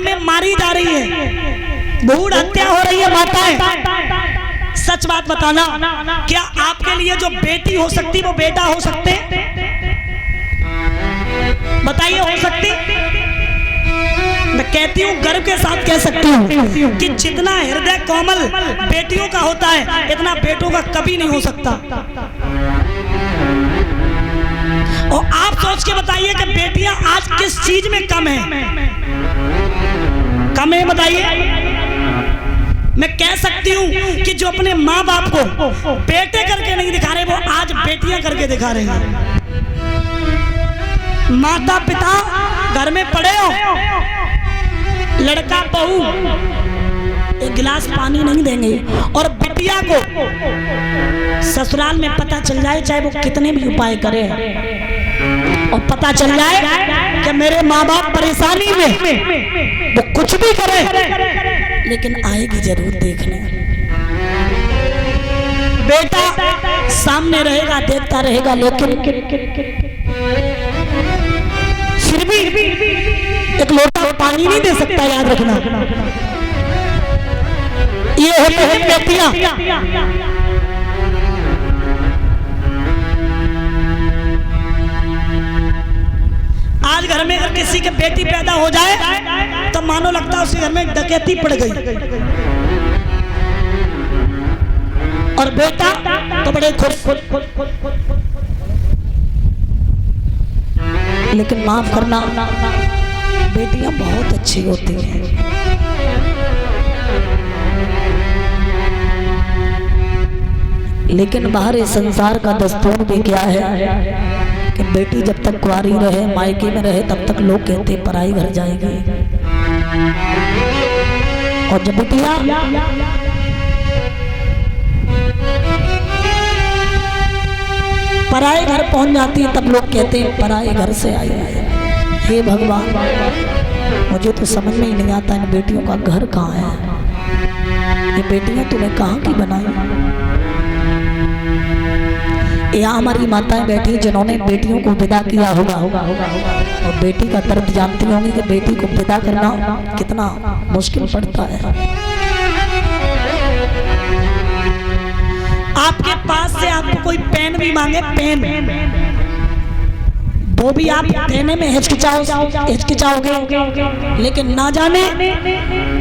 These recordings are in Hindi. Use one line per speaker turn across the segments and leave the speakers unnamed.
में मारी जा रही है, भूड़ हत्या हो रही है माताएं। सच बात बताना, क्या आपके लिए जो बेटी हो सकती वो बेटा हो सकते? बताइए, हो सकती? मैं कहती हूँ, गर्व के साथ कह सकती हूँ कि जितना हृदय कोमल बेटियों का होता है, इतना बेटों का कभी नहीं हो सकता। और आप सोच के बताइए कि बेटियां आज किस चीज में कम है? कम है, बताइए। मैं कह सकती हूँ कि जो अपने माँ बाप को बेटे करके नहीं दिखा रहे, वो आज बेटियां करके दिखा रहे हैं। माता पिता घर में पड़े हो, लड़का बहू एक गिलास पानी नहीं देंगे, और बिटिया को ससुराल में पता चल जाए, चाहे वो कितने भी उपाय करे, और पता चल जाए कि मेरे माँ बाप परेशानी में, वो कुछ भी करे लेकिन आएगी जरूर देखने। बेटा सामने रहेगा, देखता रहेगा, लेकिन फिर भी एक लोटा पानी नहीं दे सकता, याद रखना। ये होते हैं बेटियां। आज घर में अगर किसी की बेटी पैदा हो जाए तो मानो लगता है उसके घर में डकैती पड़ गई, और बेटा तो बड़े खुश। लेकिन माफ करना, बेटियां बहुत अच्छी होती हैं। लेकिन बाहर संसार का दस्तूर भी क्या है कि बेटी जब तक कुंवारी रहे, मायके में रहे, तब तक लोग कहते पराई घर जाएगी, और जब बेटियां पराए घर पहुंच जाती है, तब लोग कहते हैं पराए घर से आई है। हे भगवान, मुझे तो समझ में ही नहीं आता इन बेटियों का घर कहाँ है। ये बेटियां तूने कहाँ की बनाई? यहाँ हमारी माताएं बैठी जिन्होंने बेटियों को विदा किया होगा, और बेटी का दर्द जानती होंगी कि बेटी को विदा करना कितना मुश्किल पड़ता है। आपके पास से आपको कोई पेन भी मांगे, पेन, वो भी आप देने में हिचकिचाओगे, लेकिन ना जाने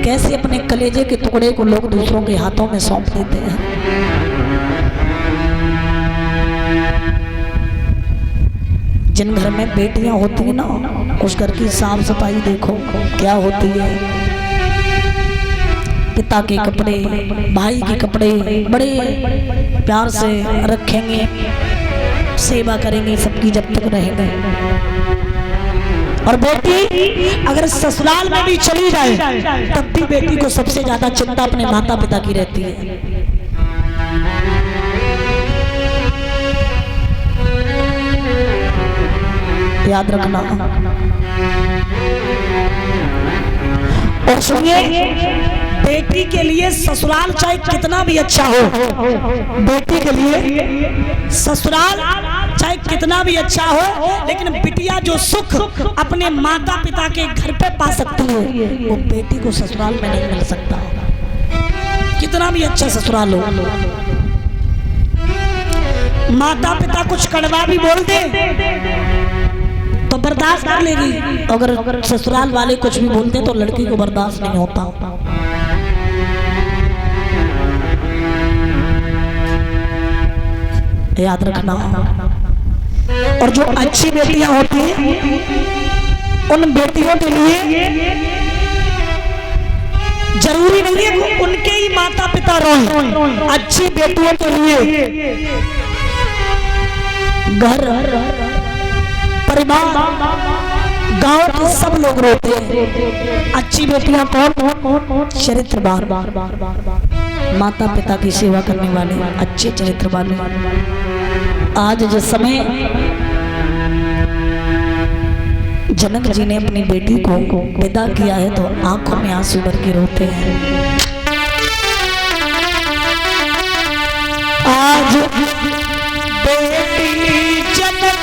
कैसे अपने कलेजे के टुकड़े को लोग दूसरों के हाथों में सौंप देते हैं। जिन घर में बेटियां होती है ना, उस घर की साफ सफाई देखो क्या होती है। पिता के कपड़े, भाई के कपड़े बड़े प्यार से रखेंगे, सेवा करेंगे सबकी जब तक रहेंगे। और बेटी अगर ससुराल में भी चली जाए, तब भी बेटी को सबसे ज्यादा चिंता अपने माता पिता की रहती है। याद रखना। और सुनिए, बेटी के लिए ससुराल चाहे कितना भी अच्छा हो, बेटी के लिए ससुराल चाहे कितना भी अच्छा हो, लेकिन बिटिया जो सुख अपने माता पिता के घर पे पा सकती है, वो बेटी को ससुराल में नहीं मिल सकता, कितना भी अच्छा ससुराल हो। माता पिता कुछ कड़वा भी बोल दे तो बर्दाश्त कर लेगी, अगर ससुराल वाले कुछ भी बोलते तो लड़की को बर्दाश्त नहीं होता। याद रखना। और जो अच्छी बेटियां होती हैं, उन बेटियों के लिए जरूरी नहीं है कि उनके ही माता पिता रोएं। अच्छी बेटियों के लिए घर, परिवार, गांव के सब लोग रोते हैं। अच्छी बेटियां कौन? चरित्रवान, माता पिता की सेवा करने वाले, अच्छे चरित्र वाले। आज जिस समय जनक जी ने अपनी बेटी को विदा किया है, तो आंखों में आंसू भर के रोते हैं। आज बेटी जनक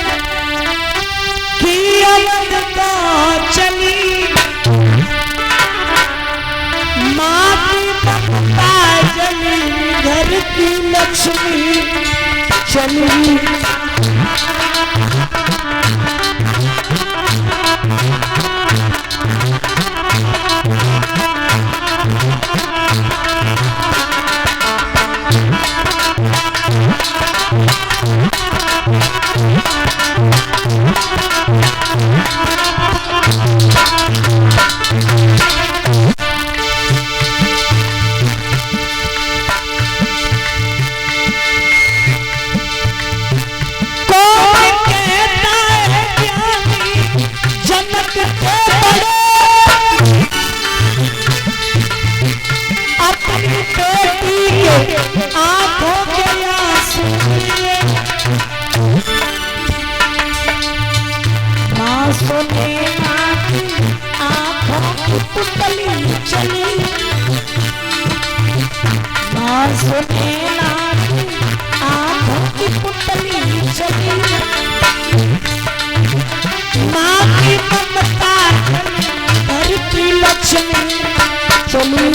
की अलग का चली, लक्ष्मी चली। आंखों के आंसू माँ सुने आंखों की पुतली चली। माँ सुने आंखों की पुतली चली। माँ की ममता घर की लक्ष्मी चली।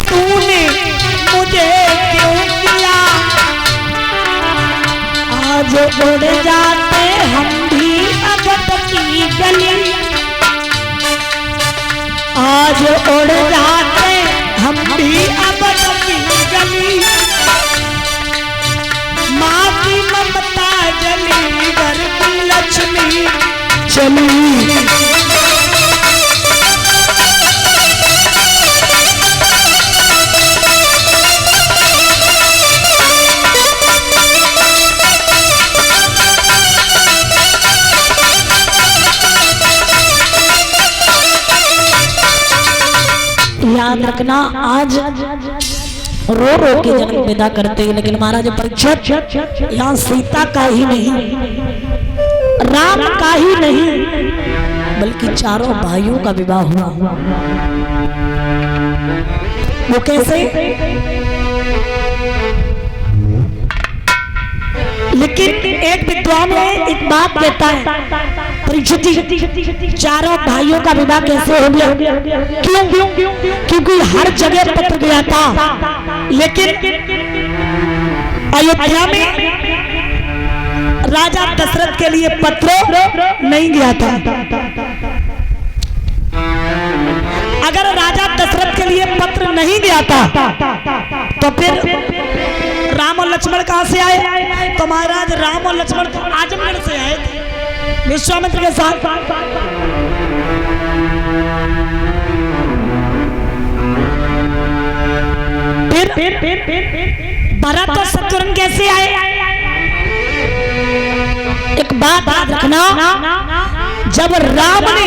तूने मुझे क्यों किया, आज उड़ जाते हम भी अगत की गली। आज उड़ जाते हम भी अगत की गली। माँ की ममता जली घर की लक्ष्मी चली। याद रखना, आज रो रो के जन्म विदा करते हैं, लेकिन महाराज परीक्षित यहाँ सीता का ही नहीं, राम का ही नहीं, बल्कि चारों भाइयों का विवाह हुआ। वो कैसे? लेकिन एक विद्वान है एक बात कहता है, परीक्षित चारों भाइयों का विवाह कैसे हो गया? क्यों? क्योंकि हर जगह पत्र गया था, लेकिन अयोध्या में राजा दशरथ के लिए पत्र नहीं गया था। अगर राजा दशरथ के लिए पत्र नहीं गया था तो फिर राम और लक्ष्मण कहां से आए? तो महाराज राम और लक्ष्मण तो आजमगढ़ से आए थे विश्वामित्र के साथ। फिर भरत और शत्रुघ्न कैसे आए? एक बात याद रखना, जब राम ने